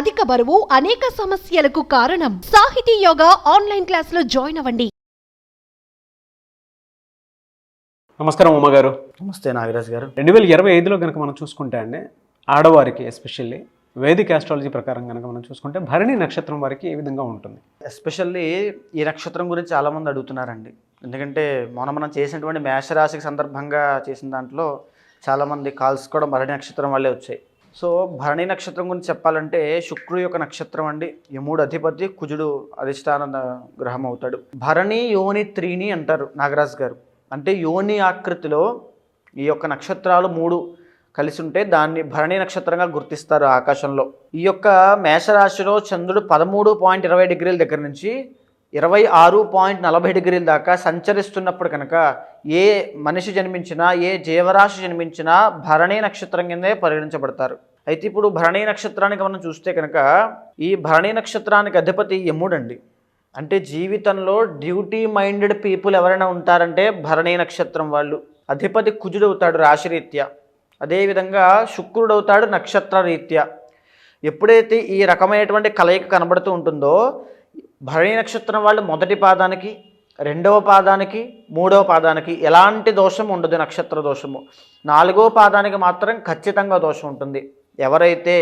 అధిక బరువు అనేక సమస్యలకు కారణం. సాహితీ యోగా ఆన్లైన్ క్లాసులో జాయిన్ అవ్వండి. నమస్కారం ఉమ గారు. నమస్తే నాగరాజ్ గారు. 2025లో కనుక మనం చూసుకుంటే అండి, ఆడవారికి ఎస్పెషల్లీ వేదిక ఆస్ట్రాలజీ ప్రకారం కనుక మనం చూసుకుంటే భరణి నక్షత్రం వారికి ఏ విధంగా ఉంటుంది? ఎస్పెషల్లీ ఈ నక్షత్రం గురించి చాలామంది అడుగుతున్నారండి. ఎందుకంటే మనం చేసినటువంటి మేషరాశికి సందర్భంగా చేసిన దాంట్లో చాలామంది కాల్స్ కూడా భరణి నక్షత్రం వల్లే వచ్చాయి. సో భరణి నక్షత్రం గురించి చెప్పాలంటే శుక్రుడు యొక్క నక్షత్రం అండి. యముడు అధిపతి, కుజుడు అధిష్టాన గ్రహం అవుతాడు. భరణి యోని త్రీని అంటారు నాగరాజ్ గారు. అంటే యోని ఆకృతిలో ఈ యొక్క నక్షత్రాలు 3 కలిసి ఉంటే దాన్ని భరణి నక్షత్రంగా గుర్తిస్తారు ఆకాశంలో. ఈ యొక్క మేషరాశిలో చంద్రుడు 13.20 డిగ్రీల దగ్గర నుంచి 26.40 డిగ్రీల దాకా సంచరిస్తున్నప్పుడు కనుక ఏ మనిషి జన్మించినా, ఏ జీవరాశి జన్మించినా భరణి నక్షత్రం కిందే పరిగణించబడతారు. అయితే ఇప్పుడు భరణి నక్షత్రానికి మనం చూస్తే కనుక ఈ భరణి నక్షత్రానికి అధిపతి యముడండి. అంటే జీవితంలో డ్యూటీ మైండెడ్ పీపుల్ ఎవరైనా ఉంటారంటే భరణి నక్షత్రం వాళ్ళు. అధిపతి కుజుడు అవుతాడు రాశిరీత్యా, అదేవిధంగా శుక్రుడు అవుతాడు నక్షత్ర రీత్యా. ఎప్పుడైతే ఈ రకమైనటువంటి కలయిక కనబడుతూ ఉంటుందో భరణి నక్షత్రం వాళ్ళు మొదటి పాదానికి, 2వ పాదానికి, 3వ పాదానికి ఎలాంటి దోషం ఉండదు, నక్షత్ర దోషము. 4వ పాదానికి మాత్రం ఖచ్చితంగా దోషం ఉంటుంది. ఎవరైతే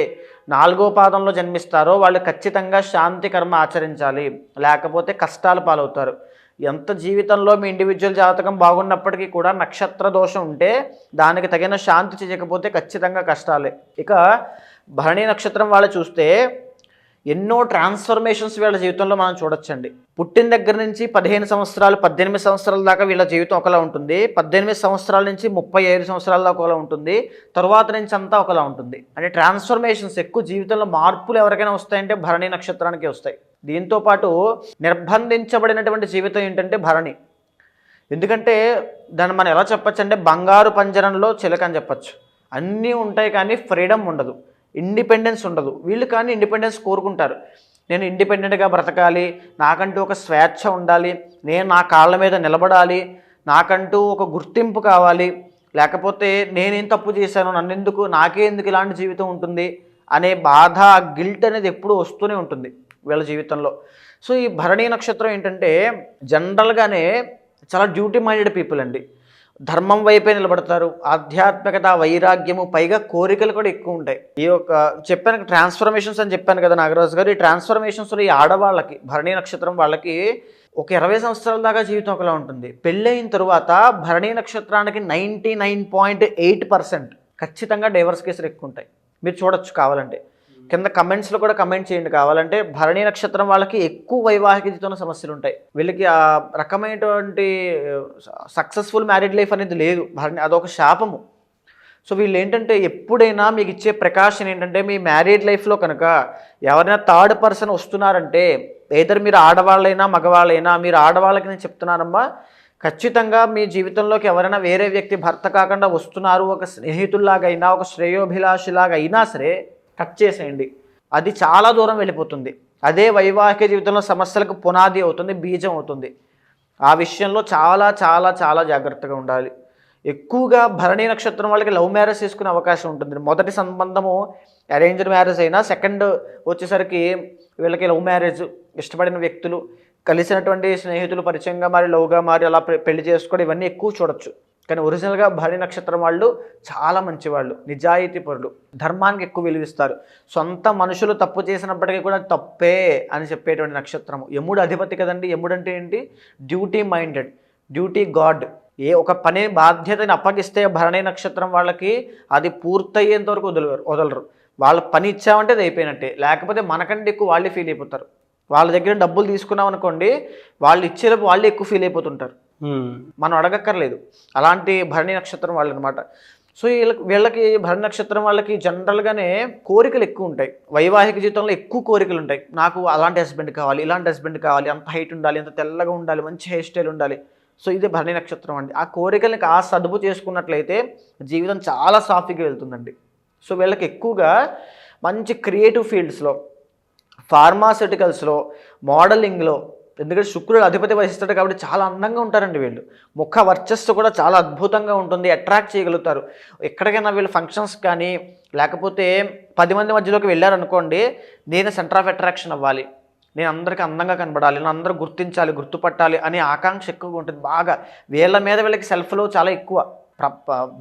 4వ పాదంలో జన్మిస్తారో వాళ్ళు ఖచ్చితంగా శాంతి కర్మ ఆచరించాలి, లేకపోతే కష్టాల పాలవుతారు. ఎంత జీవితంలో మీ ఇండివిజువల్ జాతకం బాగున్నప్పటికీ కూడా నక్షత్ర దోషం ఉంటే దానికి తగిన శాంతి చేయకపోతే ఖచ్చితంగా కష్టాలే. ఇక భరణి నక్షత్రం వాళ్ళు చూస్తే ఎన్నో ట్రాన్స్ఫర్మేషన్స్ వీళ్ళ జీవితంలో మనం చూడొచ్చండి. పుట్టిన దగ్గర నుంచి 15 సంవత్సరాలు, 18 సంవత్సరాల దాకా వీళ్ళ జీవితం ఒకలా ఉంటుంది. 18 సంవత్సరాల నుంచి 35 సంవత్సరాల దాకా ఒకలా ఉంటుంది. తర్వాత నుంచి అంతా ఒకలా ఉంటుంది. అంటే ట్రాన్స్ఫర్మేషన్స్ ఎక్కువ, జీవితంలో మార్పులు ఎవరికైనా వస్తాయంటే భరణి నక్షత్రానికి వస్తాయి. దీంతోపాటు నిర్బంధించబడినటువంటి జీవితం ఏంటంటే భరణి. ఎందుకంటే దాన్ని మనం ఎలా చెప్పచ్చు అంటే బంగారు పంజరంలో చిలక అని చెప్పచ్చు. అన్నీ ఉంటాయి కానీ ఫ్రీడమ్ ఉండదు, ఇండిపెండెన్స్ ఉండదు. వీళ్ళు కానీ ఇండిపెండెన్స్ కోరుకుంటారు. నేను ఇండిపెండెంట్గా బ్రతకాలి, నాకంటూ ఒక స్వేచ్ఛ ఉండాలి, నేను నా కాళ్ళ మీద నిలబడాలి, నాకంటూ ఒక గుర్తింపు కావాలి, లేకపోతే నేనేం తప్పు చేశాను, నన్నెందుకు, నాకే ఎందుకు ఇలాంటి జీవితం ఉంటుంది అనే బాధ, గిల్ట్ అనేది ఎప్పుడూ వస్తూనే ఉంటుంది వీళ్ళ జీవితంలో. సో ఈ భరణి నక్షత్రం ఏంటంటే జనరల్గానే చాలా డ్యూటీ మైండెడ్ పీపుల్ అండి. ధర్మం వైపే నిలబడతారు, ఆధ్యాత్మికత, వైరాగ్యము, పైగా కోరికలు కూడా ఎక్కువ ఉంటాయి. ఈ యొక్క చెప్పాను ట్రాన్స్ఫర్మేషన్స్ అని చెప్పాను కదా నాగరాజు గారు. ఈ ట్రాన్స్ఫర్మేషన్స్లో ఈ ఆడవాళ్ళకి, భరణి నక్షత్రం వాళ్ళకి ఒక 20 సంవత్సరాల దాకా జీవితం ఒకలా ఉంటుంది. పెళ్ళైన తరువాత భరణి నక్షత్రానికి 99.8% ఖచ్చితంగా డైవర్స్ కేసులు ఎక్కువ ఉంటాయి. మీరు చూడొచ్చు కావాలంటే, కింద కమెంట్స్లో కూడా కమెంట్ చేయండి కావాలంటే. భరణి నక్షత్రం వాళ్ళకి ఎక్కువ వైవాహిక జీవితంలో సమస్యలు ఉంటాయి. వీళ్ళకి ఆ రకమైనటువంటి సక్సెస్ఫుల్ మ్యారీడ్ లైఫ్ అనేది లేదు. భరణి అదొక శాపము. సో వీళ్ళు ఏంటంటే ఎప్పుడైనా మీకు ఇచ్చే ప్రికాషన్ ఏంటంటే మీ మ్యారీడ్ లైఫ్లో కనుక ఎవరైనా థర్డ్ పర్సన్ వస్తున్నారంటే, ఏదర్ మీరు ఆడవాళ్ళైనా మగవాళ్ళైనా, మీరు ఆడవాళ్ళకి నేను చెప్తున్నానమ్మా, ఖచ్చితంగా మీ జీవితంలోకి ఎవరైనా వేరే వ్యక్తి భర్త కాకుండా వస్తున్నారు, ఒక స్నేహితుల్లాగా అయినా, ఒక శ్రేయోభిలాషిలాగా అయినా సరే కట్ చేసేయండి. అది చాలా దూరం వెళ్ళిపోతుంది. అదే వైవాహిక జీవితంలో సమస్యలకు పునాది అవుతుంది, బీజం అవుతుంది. ఆ విషయంలో చాలా చాలా చాలా జాగ్రత్తగా ఉండాలి. ఎక్కువగా భరణి నక్షత్రం వాళ్ళకి లవ్ మ్యారేజ్ చేసుకునే అవకాశం ఉంటుంది. మొదటి సంబంధము అరేంజ్డ్ మ్యారేజ్ అయినా, సెకండ్ వచ్చేసరికి వీళ్ళకి లవ్ మ్యారేజ్, ఇష్టపడిన వ్యక్తులు, కలిసినటువంటి స్నేహితులు పరిచయంగా మారి లవ్గా మారి అలా పెళ్లి చేసుకోవడం, ఇవన్నీ ఎక్కువ చూడొచ్చు. కానీ ఒరిజినల్గా భరణి నక్షత్రం వాళ్ళు చాలా మంచివాళ్ళు, నిజాయితీ పరులు, ధర్మానికి ఎక్కువ విలువిస్తారు. సొంత మనుషులు తప్పు చేసినప్పటికీ కూడా తప్పే అని చెప్పేటువంటి నక్షత్రము. యముడు అధిపతి కదండి. యముడు అంటే ఏంటి? Duty minded, duty god. ఏ ఒక పని బాధ్యతని అప్పగిస్తే భరణి నక్షత్రం వాళ్ళకి అది పూర్తయ్యేంత వరకు వదలరు. వాళ్ళ పని ఇచ్చామంటే అది అయిపోయినట్టే, లేకపోతే మనకంటే ఎక్కువ వాళ్ళే ఫీల్ అయిపోతారు. వాళ్ళ దగ్గర డబ్బులు తీసుకున్నాం అనుకోండి, వాళ్ళు ఇచ్చేలోపు వాళ్ళే ఎక్కువ ఫీల్ అయిపోతుంటారు, మనం అడగక్కర్లేదు. అలాంటి భరణి నక్షత్రం వాళ్ళు అనమాట. సో వీళ్ళకి భరణి నక్షత్రం వాళ్ళకి జనరల్గానే కోరికలు ఎక్కువ ఉంటాయి. వైవాహిక జీవితంలో ఎక్కువ కోరికలు ఉంటాయి. నాకు అలాంటి హస్బెండ్ కావాలి, ఇలాంటి హస్బెండ్ కావాలి, అంత హైట్ ఉండాలి, అంత తెల్లగా ఉండాలి, మంచి హెయిర్ స్టైల్ ఉండాలి. సో ఇది భరణి నక్షత్రం అండి. ఆ కోరికల్ని కాస్త అదుపు చేసుకున్నట్లయితే జీవితం చాలా సాఫీగా వెళ్తుందండి. సో వీళ్ళకి ఎక్కువగా మంచి క్రియేటివ్ ఫీల్డ్స్లో, ఫార్మాస్యూటికల్స్లో, మోడలింగ్లో, ఎందుకంటే శుక్రుడు అధిపతి వహిస్తాడు కాబట్టి చాలా అందంగా ఉంటారండి వీళ్ళు. ముఖ వర్చస్సు కూడా చాలా అద్భుతంగా ఉంటుంది, అట్రాక్ట్ చేయగలుగుతారు. ఎక్కడికైనా వీళ్ళు ఫంక్షన్స్ కానీ లేకపోతే 10 మంది మధ్యలోకి వెళ్ళారనుకోండి, నేను సెంటర్ ఆఫ్ అట్రాక్షన్ అవ్వాలి, నేను అందరికీ అందంగా కనబడాలి, నన్ను అందరూ గుర్తించాలి, గుర్తుపట్టాలి అనే ఆకాంక్ష ఎక్కువగా ఉంటుంది బాగా. వీళ్ళ మీద వీళ్ళకి సెల్ఫ్ లవ్ చాలా ఎక్కువ.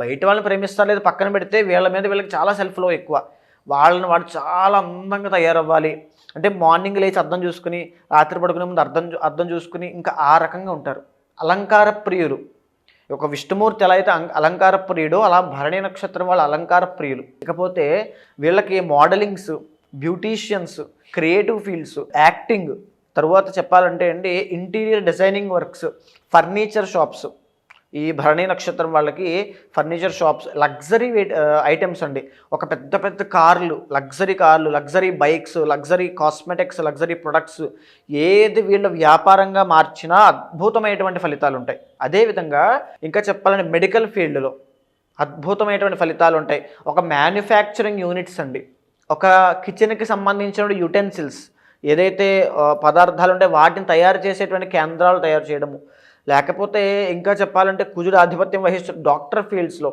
బయట వాళ్ళని ప్రేమిస్తారు లేదు పక్కన పెడితే, వీళ్ళ మీద వీళ్ళకి చాలా సెల్ఫ్ లవ్ ఎక్కువ. వాళ్ళు చాలా అందంగా తయారవ్వాలి అంటే మార్నింగ్ లేచి అద్దం చూసుకుని, రాత్రి పడుకునే ముందు అద్దం చూసుకుని ఇంకా ఆ రకంగా ఉంటారు. అలంకార ప్రియులు. ఒక విష్ణుమూర్తి ఎలా అయితే అలంకార ప్రియుడో అలా భరణి నక్షత్రం వాళ్ళు అలంకార ప్రియులు. ఇకపోతే వీళ్ళకి modellings, beauticians, creative fields, acting, తర్వాత చెప్పాలంటే అండి interior designing works, furniture shops. ఈ భరణి నక్షత్రం వాళ్ళకి ఫర్నిచర్ షాప్స్, లగ్జరీ ఐటమ్స్ అండి. ఒక పెద్ద పెద్ద కార్లు, luxury bikes, luxury cosmetics, luxury products, ఏది వీళ్ళ వ్యాపారంగా మార్చినా అద్భుతమైనటువంటి ఫలితాలు ఉంటాయి. అదేవిధంగా ఇంకా చెప్పాలంటే మెడికల్ ఫీల్డ్లో అద్భుతమైనటువంటి ఫలితాలు ఉంటాయి. ఒక మ్యానుఫ్యాక్చరింగ్ యూనిట్స్ అండి, ఒక కిచెన్కి సంబంధించిన యుటెన్సిల్స్, ఏదైతే పదార్థాలు ఉంటాయి వాటిని తయారు చేసేటువంటి కేంద్రాలు తయారు చేయడము. లేకపోతే ఇంకా చెప్పాలంటే కుజుడు ఆధిపత్యం వహిస్తున్న డాక్టర్ ఫీల్డ్స్లో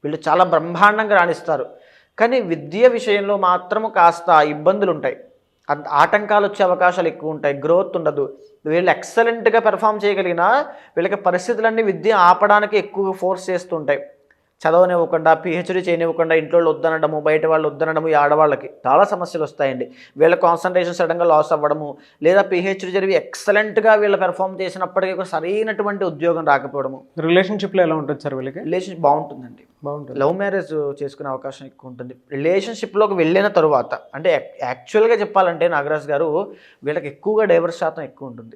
వీళ్ళు చాలా బ్రహ్మాండంగా రాణిస్తారు. కానీ విద్య విషయంలో మాత్రము కాస్త ఇబ్బందులు ఉంటాయి, ఆటంకాలు వచ్చే అవకాశాలు ఎక్కువ ఉంటాయి, గ్రోత్ ఉండదు. వీళ్ళు ఎక్సలెంట్గా పెర్ఫామ్ చేయగలిగినా వీళ్ళకి పరిస్థితులన్నీ విద్య ఆపడానికి ఎక్కువ ఫోర్స్ చేస్తుంటాయి. చదవనివ్వకుండా, పిహెచ్డీ చేయనివ్వకుండా, ఇంట్లో వద్దనడము, బయట వాళ్ళు వద్దనడము, ఈ ఆడవాళ్ళకి చాలా సమస్యలు వస్తాయండి. వీళ్ళ కాన్సన్ట్రేషన్ సడన్గా లాస్ అవ్వడము, లేదా పిహెచ్డీ జరిగి ఎక్సలెంట్గా వీళ్ళు పెర్ఫామ్ చేసినప్పటికీ ఒక సరైనటువంటి ఉద్యోగం రాకపోవడము. రిలేషన్షిప్లో ఎలా ఉంటుంది సార్ వీళ్ళకి? రిలేషన్షిప్ బాగుంటుందండి, బాగుంటుంది. లవ్ మ్యారేజ్ చేసుకునే అవకాశం ఎక్కువ ఉంటుంది. రిలేషన్షిప్లోకి వెళ్ళిన తరువాత అంటే యాక్చువల్గా చెప్పాలంటే నాగరాజ్ గారు వీళ్ళకి ఎక్కువగా డైవర్స్ శాతం ఎక్కువ ఉంటుంది.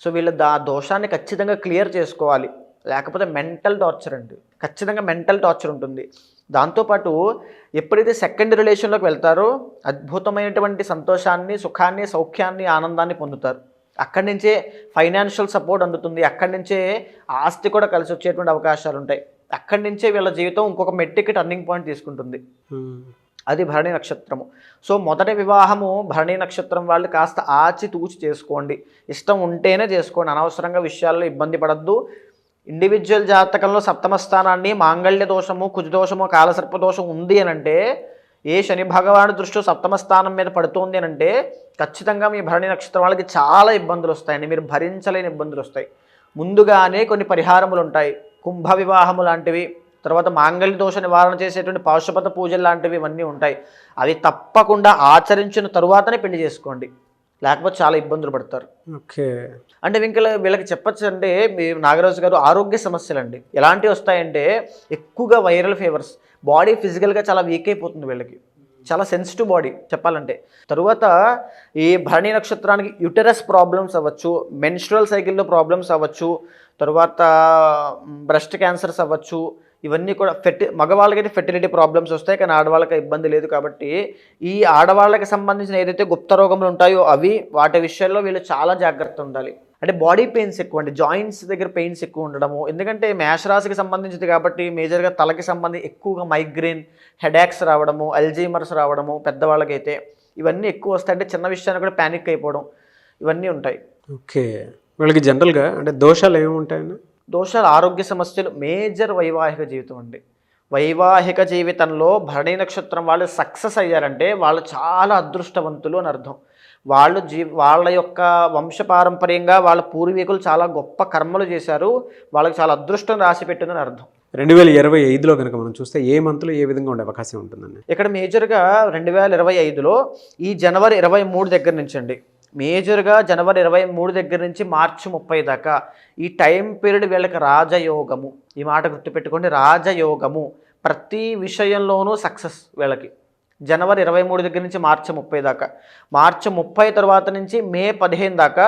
సో వీళ్ళ దోషాన్ని ఖచ్చితంగా క్లియర్ చేసుకోవాలి, లేకపోతే మెంటల్ టార్చర్ అండి, ఖచ్చితంగా మెంటల్ టార్చర్ ఉంటుంది. దాంతోపాటు ఎప్పుడైతే సెకండ్ రిలేషన్లోకి వెళ్తారో అద్భుతమైనటువంటి సంతోషాన్ని, సుఖాన్ని, సౌఖ్యాన్ని, ఆనందాన్ని పొందుతారు. అక్కడి నుంచే ఫైనాన్షియల్ సపోర్ట్ అందుతుంది, అక్కడి నుంచే ఆస్తి కూడా కలిసి వచ్చేటువంటి అవకాశాలు ఉంటాయి. అక్కడి నుంచే వీళ్ళ జీవితం ఇంకొక మెట్టికి టర్నింగ్ పాయింట్ తీసుకుంటుంది. అది భరణి నక్షత్రము. సో మొదటి వివాహము భరణి నక్షత్రం వాళ్ళు కాస్త ఆచితూచి చేసుకోండి, ఇష్టం ఉంటేనే చేసుకోండి, అనవసరంగా విషయాల్లో ఇబ్బంది పడద్దు. ఇండివిజువల్ జాతకంలో సప్తమ స్థానాన్ని మాంగళ్య దోషము, కుజదోషము, కాలసర్ప దోషం ఉంది అని అంటే, ఏ శని భగవాను దృష్టి సప్తమ స్థానం మీద పడుతుంది అని అంటే ఖచ్చితంగా మీ భరణి నక్షత్రం వాళ్ళకి చాలా ఇబ్బందులు వస్తాయండి, మీరు భరించలేని ఇబ్బందులు వస్తాయి. ముందుగానే కొన్ని పరిహారములు ఉంటాయి, కుంభ వివాహము లాంటివి, తర్వాత మాంగళ్య దోష నివారణ చేసేటువంటి పాశుపత పూజలు లాంటివి ఇవన్నీ ఉంటాయి. అవి తప్పకుండా ఆచరించిన తరువాతనే పెళ్లి చేసుకోండి, లేకపోతే చాలా ఇబ్బందులు పడతారు. ఓకే. అంటే వీళ్ళకి చెప్పచ్చు అంటే మీ నాగరాజు గారు ఆరోగ్య సమస్యలు అండి ఎలాంటివి వస్తాయంటే ఎక్కువగా వైరల్ ఫీవర్స్, బాడీ ఫిజికల్గా చాలా వీక్ అయిపోతుంది, వీళ్ళకి చాలా సెన్సిటివ్ బాడీ చెప్పాలంటే. తరువాత ఈ భరణి నక్షత్రానికి యుటెరస్ ప్రాబ్లమ్స్ అవ్వచ్చు, మెన్స్ట్రువల్ సైకిల్లో ప్రాబ్లమ్స్ అవ్వచ్చు, తరువాత బ్రెస్ట్ క్యాన్సర్స్ అవ్వచ్చు, ఇవన్నీ కూడా మగవాళ్ళకైతే ఫెర్టిలిటీ ప్రాబ్లమ్స్ వస్తాయి, కానీ ఆడవాళ్ళకి ఇబ్బంది లేదు. కాబట్టి ఈ ఆడవాళ్ళకి సంబంధించిన ఏదైతే గుప్త రోగములు ఉంటాయో అవి వాటి విషయాల్లో వీళ్ళు చాలా జాగ్రత్త ఉండాలి. అంటే బాడీ పెయిన్స్ ఎక్కువ అండి, జాయింట్స్ దగ్గర పెయిన్స్ ఎక్కువ ఉండడము, ఎందుకంటే మేషరాశికి సంబంధించింది కాబట్టి మేజర్గా తలకి సంబంధించి ఎక్కువగా మైగ్రేన్, హెడేక్స్ రావడము, అల్జీమర్స్ రావడము పెద్దవాళ్ళకైతే ఇవన్నీ ఎక్కువ వస్తాయి. అంటే చిన్న విషయాన్ని కూడా ప్యానిక్ అయిపోవడం ఇవన్నీ ఉంటాయి. ఓకే. వీళ్ళకి జనరల్గా అంటే దోషాలు ఏమి ఉంటాయండి? దోషాలు, ఆరోగ్య సమస్యలు, మేజర్ వైవాహిక జీవితం అండి. వైవాహిక జీవితంలో భరణి నక్షత్రం వాళ్ళు సక్సెస్ అయ్యారంటే వాళ్ళు చాలా అదృష్టవంతులు అని అర్థం. వాళ్ళ యొక్క వంశపారంపర్యంగా వాళ్ళ పూర్వీకులు చాలా గొప్ప కర్మలు చేశారు, వాళ్ళకి చాలా అదృష్టం రాసి పెట్టిందని అర్థం. 2025లో కనుక మనం చూస్తే ఏ మంత్లో ఏ విధంగా ఉండే అవకాశం ఉంటుందండి? ఇక్కడ మేజర్గా 2025లో ఈ జనవరి 23 దగ్గర నుంచి అండి, మేజర్గా జనవరి 23 దగ్గర నుంచి మార్చి 30 దాకా ఈ టైం పీరియడ్ వీళ్ళకి రాజయోగము. ఈ మాట గుర్తుపెట్టుకోండి, రాజయోగము. ప్రతి విషయంలోనూ సక్సెస్ వీళ్ళకి. జనవరి 23 దగ్గర నుంచి మార్చి 30 దాకా. మార్చి 30 తర్వాత నుంచి మే 15 దాకా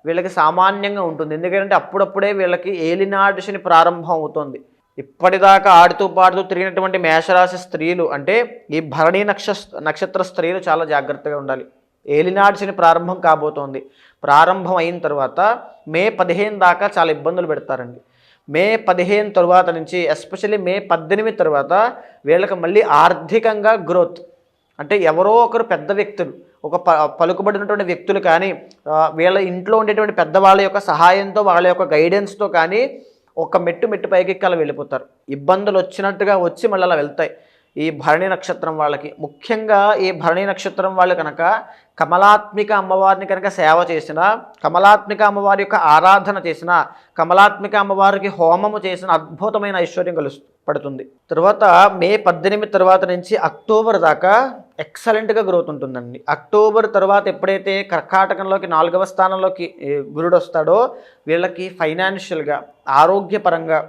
వీళ్ళకి సామాన్యంగా ఉంటుంది, ఎందుకంటే అప్పుడప్పుడే వీళ్ళకి ఏలినాటి శని ప్రారంభం అవుతుంది. ఇప్పటిదాకా ఆడుతూ పాడుతూ తిరిగినటువంటి మేషరాశి స్త్రీలు అంటే ఈ భరణి నక్షత్ర స్త్రీలు చాలా జాగ్రత్తగా ఉండాలి. ఏలినాటి శని ప్రారంభం కాబోతోంది. ప్రారంభం అయిన తర్వాత మే 15 దాకా చాలా ఇబ్బందులు పెడతారండి. మే 15 తర్వాత నుంచి ఎస్పెషల్లీ మే 18 తర్వాత వీళ్ళకి మళ్ళీ ఆర్థికంగా గ్రోత్. అంటే ఎవరో ఒకరు పెద్ద వ్యక్తులు, ఒక పలుకుబడినటువంటి వ్యక్తులు కానీ వీళ్ళ ఇంట్లో ఉండేటువంటి పెద్దవాళ్ళ యొక్క సహాయంతో, వాళ్ళ యొక్క గైడెన్స్తో కానీ ఒక మెట్టు పైకి అలా వెళ్ళిపోతారు. ఇబ్బందులు వచ్చినట్టుగా వచ్చి మళ్ళీ అలా వెళ్తాయి. ఈ భరణి నక్షత్రం వాళ్ళకి ముఖ్యంగా ఈ భరణి నక్షత్రం వాళ్ళు కనుక కమలాత్మిక అమ్మవారిని కనుక సేవ చేసిన, కమలాత్మిక అమ్మవారి యొక్క ఆరాధన చేసిన, కమలాత్మిక అమ్మవారికి హోమము చేసిన అద్భుతమైన ఐశ్వర్యం పడుతుంది. తర్వాత మే 18 తర్వాత నుంచి అక్టోబర్ దాకా ఎక్సలెంట్గా గ్రోత్ ఉంటుందండి. అక్టోబర్ తర్వాత ఎప్పుడైతే కర్కాటకంలోకి 4వ స్థానంలోకి గురుడు వస్తాడో వీళ్ళకి ఫైనాన్షియల్గా, ఆరోగ్యపరంగా,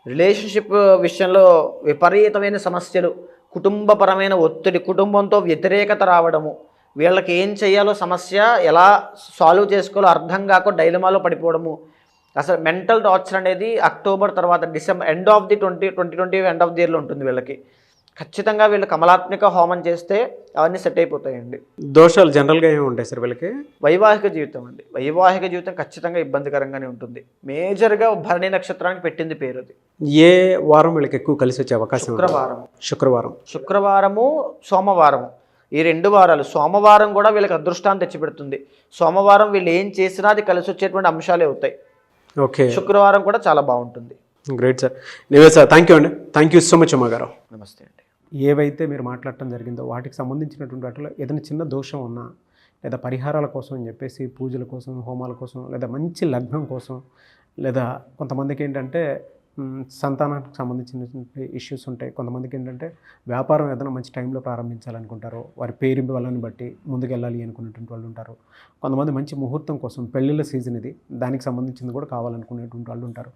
రిలేషన్షిప్ విషయంలో విపరీతమైన సమస్యలు, కుటుంబపరమైన ఒత్తిడి, కుటుంబంతో వ్యతిరేకత రావడము, వీళ్ళకి ఏం చేయాలో సమస్య ఎలా సాల్వ్ చేసుకోవాలో అర్థం కాక డైలమాలో పడిపోవడము, అసలు మెంటల్ టార్చర్ అనేది అక్టోబర్ తర్వాత December end of the 2020 end of the ఇయర్లో ఉంటుంది వీళ్ళకి. ఖచ్చితంగా వీళ్ళు కమలాత్మిక హోమం చేస్తే అవన్నీ సెట్ అయిపోతాయండి. దోషాలు జనరల్గా ఏమి ఉంటాయి సార్ వీళ్ళకి? వైవాహిక జీవితం అండి. వైవాహిక జీవితం ఖచ్చితంగా ఇబ్బందికరంగానే ఉంటుంది. మేజర్గా భరణి నక్షత్రానికి పెట్టింది పేరు అది. ఏ వారం వీళ్ళకి ఎక్కువ కలిసి వచ్చే అవకాశం? శుక్రవారము, సోమవారము, ఈ 2 వారాలు. సోమవారం కూడా వీళ్ళకి అదృష్టాన్ని తెచ్చిపెడుతుంది. సోమవారం వీళ్ళు ఏం చేసినా అది కలిసి వచ్చేటువంటి అంశాలే అవుతాయి. ఓకే. శుక్రవారం కూడా చాలా బాగుంటుంది. Great sir. నివే సార్, థ్యాంక్ యూ అండి. థ్యాంక్ యూ సో మచ్ అమ్మగారు. నమస్తే అండి. ఏవైతే మీరు మాట్లాడటం జరిగిందో వాటికి సంబంధించినటువంటి వాటిలో ఏదైనా చిన్న దోషం ఉన్నా, లేదా పరిహారాల కోసం అని చెప్పేసి పూజల కోసం, హోమాల కోసం, లేదా మంచి లగ్నం కోసం, లేదా కొంతమందికి ఏంటంటే సంతానానికి సంబంధించినటువంటి ఇష్యూస్ ఉంటాయి. కొంతమందికి ఏంటంటే వ్యాపారం ఏదైనా మంచి టైంలో ప్రారంభించాలనుకుంటారో, వారి పేరు వాళ్ళని బట్టి ముందుకెళ్ళాలి అనుకునేటువంటి వాళ్ళు ఉంటారు. కొంతమంది మంచి ముహూర్తం కోసం, పెళ్ళిళ్ళ సీజన్ ఇది, దానికి సంబంధించింది కూడా కావాలనుకునేటువంటి వాళ్ళు ఉంటారు.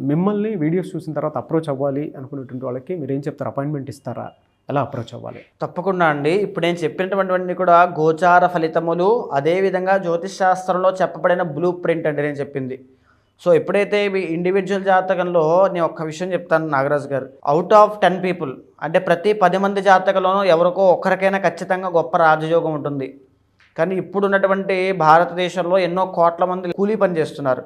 మిమ్మల్ని వీడియోస్ చూసిన తర్వాత అప్రోచ్ అవ్వాలి అనుకునేటువంటి వాళ్ళకి మీరు ఏం చెప్తారు? అపాయింట్మెంట్ ఇస్తారా? ఎలా అప్రోచ్ అవ్వాలి? తప్పకుండా అండి. ఇప్పుడు నేను చెప్పినటువంటివన్నీ కూడా గోచార ఫలితములు, అదేవిధంగా జ్యోతిష్ శాస్త్రంలో చెప్పబడిన బ్లూ ప్రింట్ అండి నేను చెప్పింది. సో ఎప్పుడైతే మీ ఇండివిజువల్ జాతకంలో నేను ఒక్క విషయం చెప్తాను నాగరాజు గారు, అవుట్ ఆఫ్ 10 పీపుల్ అంటే ప్రతి 10 మంది జాతకంలోనూ ఎవరికో ఒక్కరికైనా ఖచ్చితంగా గొప్ప రాజయోగం ఉంటుంది. కానీ ఇప్పుడు ఉన్నటువంటి భారతదేశంలో ఎన్నో కోట్ల మంది కూలీ పని చేస్తున్నారు.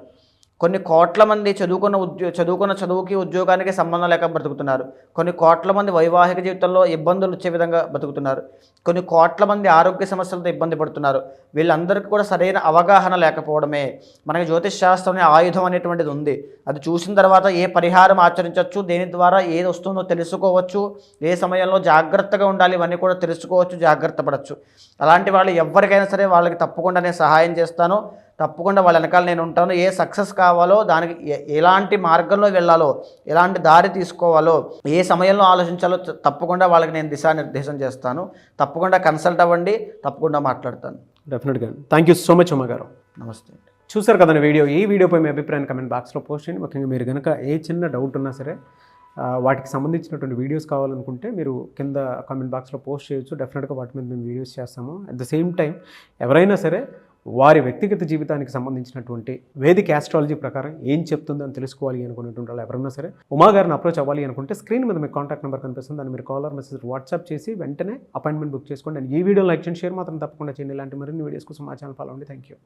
కొన్ని కోట్ల మంది చదువుకున్న చదువుకి, ఉద్యోగానికి సంబంధం లేక బ్రతుకుతున్నారు. కొన్ని కోట్ల మంది వైవాహిక జీవితంలో ఇబ్బందులు వచ్చే విధంగా బ్రతుకుతున్నారు. కొన్ని కోట్ల మంది ఆరోగ్య సమస్యలతో ఇబ్బంది పడుతున్నారు. వీళ్ళందరికీ కూడా సరైన అవగాహన లేకపోవడమే. మనకి జ్యోతిష్ శాస్త్రం ఆయుధం అనేటువంటిది ఉంది. అది చూసిన తర్వాత ఏ పరిహారం ఆచరించవచ్చు, దేని ద్వారా ఏది వస్తుందో తెలుసుకోవచ్చు, ఏ సమయంలో జాగ్రత్తగా ఉండాలి ఇవన్నీ కూడా తెలుసుకోవచ్చు, జాగ్రత్త పడవచ్చు. అలాంటి వాళ్ళు ఎవరికైనా సరే వాళ్ళకి తప్పకుండా నేను సహాయం చేస్తాను. తప్పకుండా వాళ్ళ వెనకాల నేను ఉంటాను. ఏ సక్సెస్ కావాలో, దానికి ఎలాంటి మార్గంలో వెళ్ళాలో, ఎలాంటి దారి తీసుకోవాలో, ఏ సమయంలో ఆలోచించాలో తప్పకుండా వాళ్ళకి నేను దిశానిర్దేశం చేస్తాను. తప్పకుండా కన్సల్ట్ అవ్వండి, తప్పకుండా మాట్లాడతాను. డెఫినెట్గా. థ్యాంక్ యూ సో మచ్ అమ్మగారు. నమస్తే అండి. చూసారు కదండి వీడియో. ఈ వీడియోపై మీ అభిప్రాయాన్ని కమెంట్ బాక్స్లో పోస్ట్ చేయండి. ముఖ్యంగా మీరు కనుక ఏ చిన్న డౌట్ ఉన్నా సరే, వాటికి సంబంధించినటువంటి వీడియోస్ కావాలనుకుంటే మీరు కింద కామెంట్ బాక్స్లో పోస్ట్ చేయొచ్చు. డెఫినెట్గా వాటి మీద మేము వీడియోస్ చేస్తాము. అట్ ద సేమ్ టైం ఎవరైనా సరే వారి వ్యక్తిగత జీవితానికి సంబంధించినటువంటి వేదిక ఆస్ట్రాలజీ ప్రకారం ఏం చెప్తుందని తెలుసుకోవాలి అనుకునేటువంటి వాళ్ళు ఎవరైనా సరే ఉమా గారిని అప్రోచ్ అవ్వాలి అనుకుంటే స్క్రీన్ మీద మీకు కాంటాక్ట్ నెంబర్ కనిపిస్తుంది. దాన్ని మీరు కాలర్ మెసేజ్ వాట్సాప్ చేసి వెంటనే అపాయింట్మెంట్ బుక్ చేసుకోండి. అండ్ ఈ వీడియో లైక్ చేయండి, షేర్ మాత్రం తప్పకుండా చేయండి. ఇలాంటి మరిన్ని వీడియోస్ కోసం మా ఛానల్ ఫాలో అవ్వండి. Thank you.